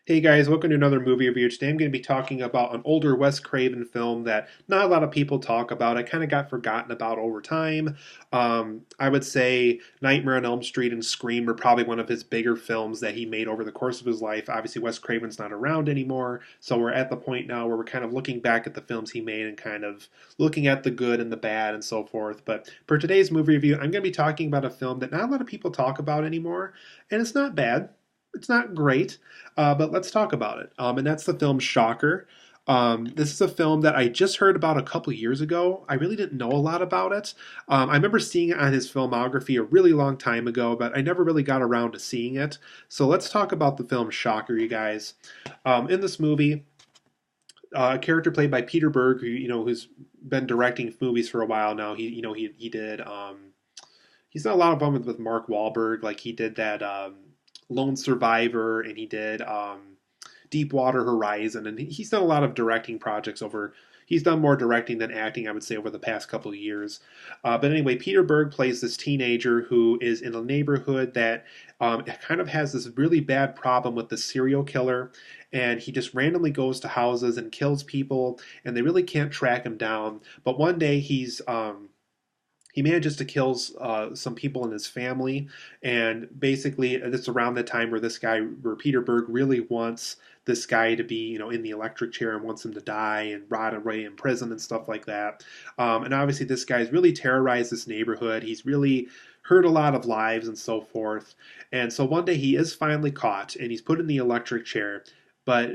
Hey guys, welcome to another movie review. Today I'm going to be talking about an older Wes Craven film that not a lot of people talk about. I kind of got forgotten about over time. I would say Nightmare on Elm Street and Scream are probably one of his bigger films that he made over the course of his life. Obviously, Wes Craven's not around anymore, so we're at the point now where we're kind of looking back at the films he made and kind of looking at the good and the bad and so forth. But for today's movie review, I'm going to be talking about a film that not a lot of people talk about anymore, and it's not bad. It's not great, but let's talk about it. And that's the film Shocker. This is a film that I just heard about a couple years ago. I really didn't know a lot about it. I remember seeing it on his filmography a really long time ago, but I never really got around to seeing it. So let's talk about the film Shocker, you guys. In this movie, a character played by Peter Berg, who's been directing movies for a while now. He did. He's done a lot of them with Mark Wahlberg. Like he did that Lone Survivor, and he did Deepwater Horizon, and he's done a lot of directing projects over. He's done more directing than acting, I would say, over the past couple of years. But anyway, Peter Berg plays this teenager who is in a neighborhood that kind of has this really bad problem with the serial killer, and he just randomly goes to houses and kills people, and they really can't track him down. But one day he manages to kill some people in his family, and basically it's around the time where Peter Berg really wants this guy to be, in the electric chair and wants him to die and rot away in prison and stuff like that. And obviously, this guy's really terrorized this neighborhood. He's really hurt a lot of lives and so forth. And so one day he is finally caught and he's put in the electric chair, but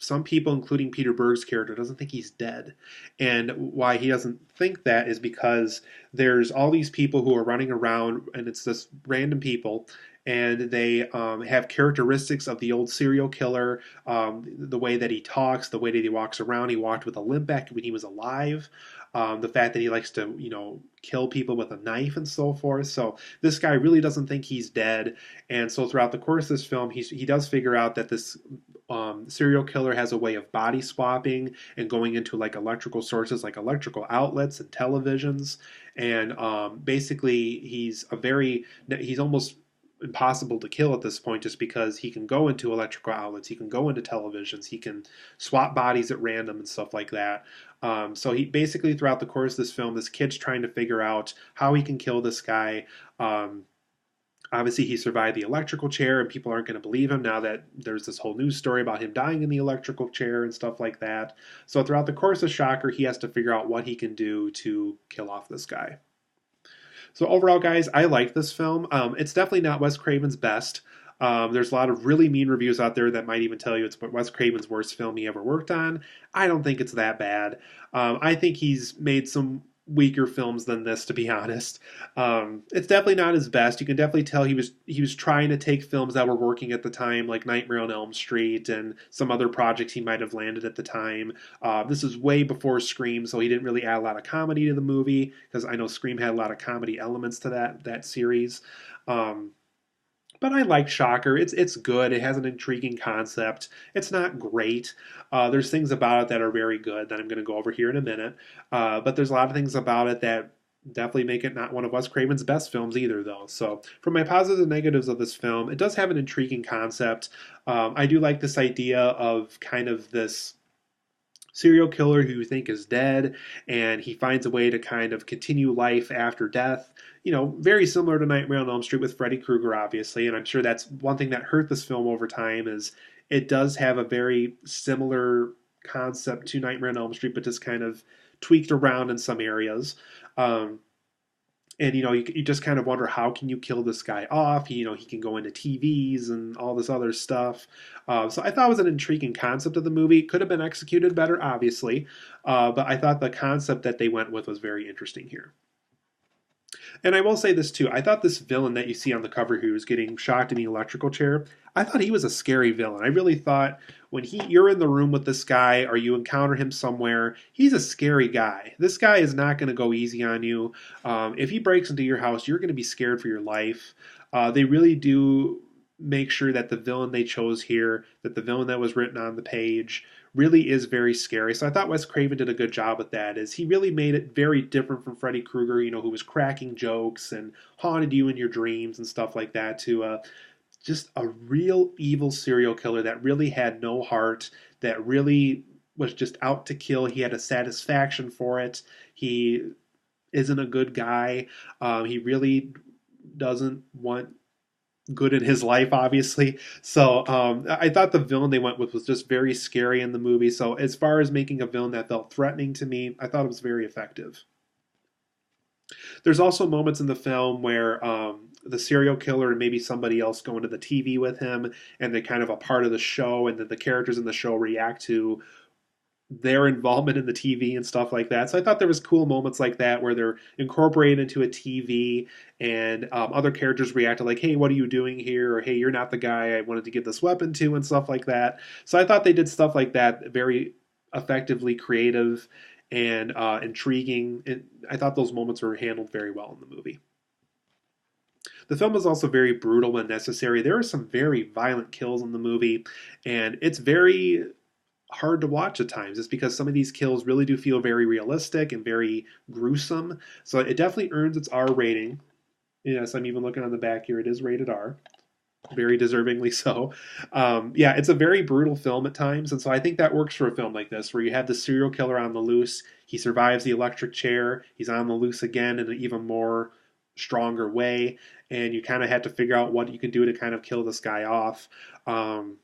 some people, including Peter Berg's character, doesn't think he's dead. And why he doesn't think that is because there's all these people who are running around, and it's just random people, and they have characteristics of the old serial killer. The way that he talks, the way that he walks around. He walked with a limp back when he was alive. The fact that he likes to, kill people with a knife and so forth. So this guy really doesn't think he's dead, and so throughout the course of this film, he does figure out that this serial killer has a way of body swapping and going into like electrical sources, like electrical outlets and televisions, and basically he's almost impossible to kill at this point just because he can go into electrical outlets, he can go into televisions, he can swap bodies at random and stuff like that. So he basically, throughout the course of this film, this kid's trying to figure out how he can kill this guy. Obviously, he survived the electrical chair, and people aren't going to believe him now that there's this whole news story about him dying in the electrical chair and stuff like that. So, throughout the course of Shocker, he has to figure out what he can do to kill off this guy. So, overall, guys, I like this film. It's definitely not Wes Craven's best. There's a lot of really mean reviews out there that might even tell you it's Wes Craven's worst film he ever worked on. I don't think it's that bad. I think he's made some weaker films than this, to be honest. It's definitely not his best. You can definitely tell he was trying to take films that were working at the time, like Nightmare on Elm Street and some other projects he might have landed at the time. This is way before Scream, so he didn't really add a lot of comedy to the movie, because I know Scream had a lot of comedy elements to that series. Um, but I like Shocker. It's good. It has an intriguing concept. It's not great. There's things about it that are very good that I'm going to go over here in a minute. But there's a lot of things about it that definitely make it not one of Wes Craven's best films either, though. So, for my positives and negatives of this film, it does have an intriguing concept. I do like this idea of kind of this serial killer who you think is dead, and he finds a way to kind of continue life after death. Very similar to Nightmare on Elm Street with Freddy Krueger, obviously, and I'm sure that's one thing that hurt this film over time is it does have a very similar concept to Nightmare on Elm Street, but just kind of tweaked around in some areas. Um, and you just kind of wonder, how can you kill this guy off? He can go into TVs and all this other stuff. So I thought it was an intriguing concept of the movie. Could have been executed better, obviously, but I thought the concept that they went with was very interesting here. And I will say this too. I thought this villain that you see on the cover who was getting shocked in the electrical chair, I thought he was a scary villain. I really thought when you're in the room with this guy or you encounter him somewhere, he's a scary guy. This guy is not going to go easy on you. If he breaks into your house, you're going to be scared for your life. They really do make sure that the villain they chose here, that the villain that was written on the page, really is very scary. So I thought Wes Craven did a good job with that. Is he really made it very different from Freddy Krueger, who was cracking jokes and haunted you in your dreams and stuff like that, to just a real evil serial killer that really had no heart, that really was just out to kill. He had a satisfaction for it. He isn't a good guy. He really doesn't want good in his life, obviously. So I thought the villain they went with was just very scary in the movie. So as far as making a villain that felt threatening to me, I thought it was very effective. There's also moments in the film where the serial killer and maybe somebody else go into the TV with him, and they're kind of a part of the show, and then the characters in the show react to their involvement in the TV and stuff like that. So I thought there was cool moments like that where they're incorporated into a TV, and other characters reacted like, "Hey, what are you doing here?" or "Hey, you're not the guy I wanted to give this weapon to," and stuff like that. So I thought they did stuff like that very effectively, creative and intriguing. And I thought those moments were handled very well in the movie. The film is also very brutal when necessary. There are some very violent kills in the movie, and it's very hard to watch at times. It's because some of these kills really do feel very realistic and very gruesome. So it definitely earns its R rating. Yes, I'm even looking on the back here. It is rated R, very deservingly so. Yeah, it's a very brutal film at times, and so I think that works for a film like this, where you have the serial killer on the loose. He survives the electric chair. He's on the loose again in an even more stronger way, and you kind of have to figure out what you can do to kind of kill this guy off. Um,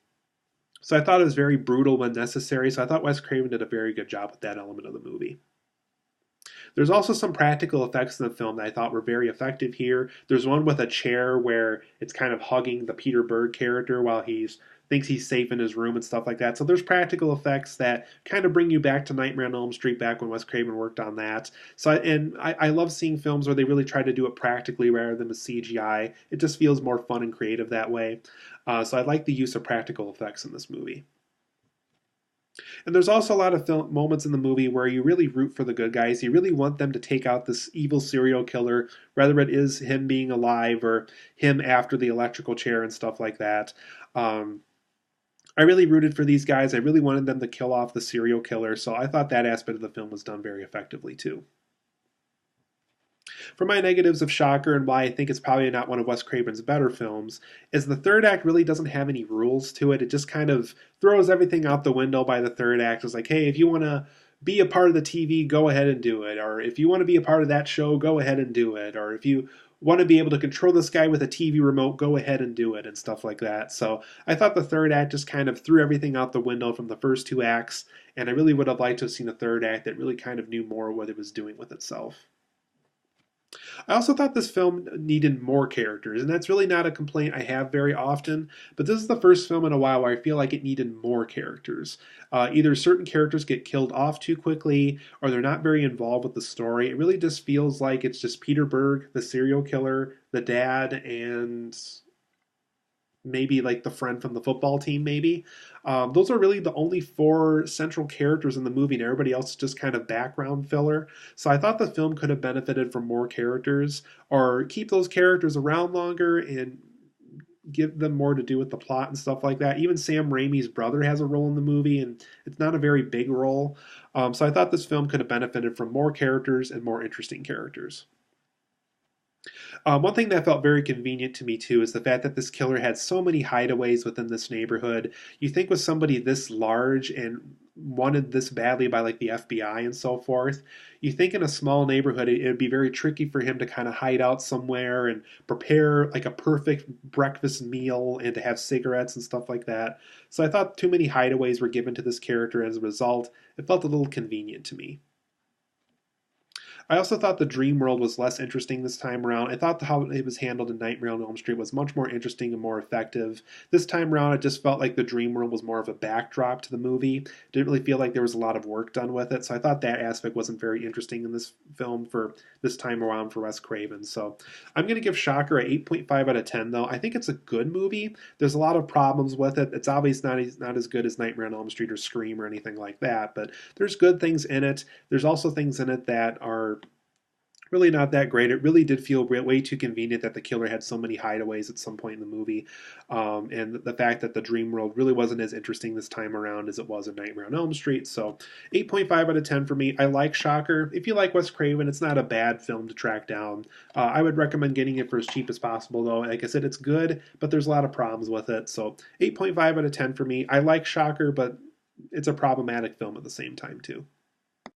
so I thought it was very brutal when necessary. So I thought Wes Craven did a very good job with that element of the movie. There's also some practical effects in the film that I thought were very effective here. There's one with a chair where it's kind of hugging the Peter Berg character while he's thinks he's safe in his room and stuff like that. So there's practical effects that kind of bring you back to Nightmare on Elm Street back when Wes Craven worked on that. So I love seeing films where they really try to do it practically rather than with CGI. It just feels more fun and creative that way. So I like the use of practical effects in this movie. And there's also a lot of moments in the movie where you really root for the good guys. You really want them to take out this evil serial killer, whether it is him being alive or him after the electrical chair and stuff like that. Um, I really rooted for these guys. I really wanted them to kill off the serial killer, so I thought that aspect of the film was done very effectively too. For my negatives of Shocker and why I think it's probably not one of Wes Craven's better films, is the third act really doesn't have any rules to it. It just kind of throws everything out the window by the third act. It's like, hey, if you want to be a part of the TV, go ahead and do it. Or if you want to be a part of that show, go ahead and do it. Or if you want to be able to control this guy with a TV remote, go ahead and do it, and stuff like that. So I thought the third act just kind of threw everything out the window from the first two acts, and I really would have liked to have seen a third act that really kind of knew more what it was doing with itself. I also thought this film needed more characters, and that's really not a complaint I have very often. But this is the first film in a while where I feel like it needed more characters. Either certain characters get killed off too quickly, or they're not very involved with the story. It really just feels like it's just Peter Berg, the serial killer, the dad, and maybe like the friend from the football team, maybe. Those are really the only four central characters in the movie, and everybody else is just kind of background filler. So I thought the film could have benefited from more characters, or keep those characters around longer and give them more to do with the plot and stuff like that. Even Sam Raimi's brother has a role in the movie, and it's not a very big role. So I thought this film could have benefited from more characters and more interesting characters. One thing that felt very convenient to me too is the fact that this killer had so many hideaways within this neighborhood. You think with somebody this large and wanted this badly by like the FBI and so forth, you think in a small neighborhood it would be very tricky for him to kind of hide out somewhere and prepare like a perfect breakfast meal and to have cigarettes and stuff like that. So I thought too many hideaways were given to this character as a result. It felt a little convenient to me. I also thought the dream world was less interesting this time around. I thought how it was handled in Nightmare on Elm Street was much more interesting and more effective. This time around, it just felt like the dream world was more of a backdrop to the movie. Didn't really feel like there was a lot of work done with it, so I thought that aspect wasn't very interesting in this film for this time around for Wes Craven. So I'm going to give Shocker a 8.5 out of 10, though. I think it's a good movie. There's a lot of problems with it. It's obviously not as good as Nightmare on Elm Street or Scream or anything like that, but there's good things in it. There's also things in it that are Really not that great. It really did feel way too convenient that the killer had so many hideaways at some point in the movie, and the fact that the dream world really wasn't as interesting this time around as it was in Nightmare on Elm Street. So, 8.5 out of 10 for me. I like Shocker. If you like Wes Craven, it's not a bad film to track down. I would recommend getting it for as cheap as possible, though. Like I said, it's good, but there's a lot of problems with it. So, 8.5 out of 10 for me. I like Shocker, but it's a problematic film at the same time, too.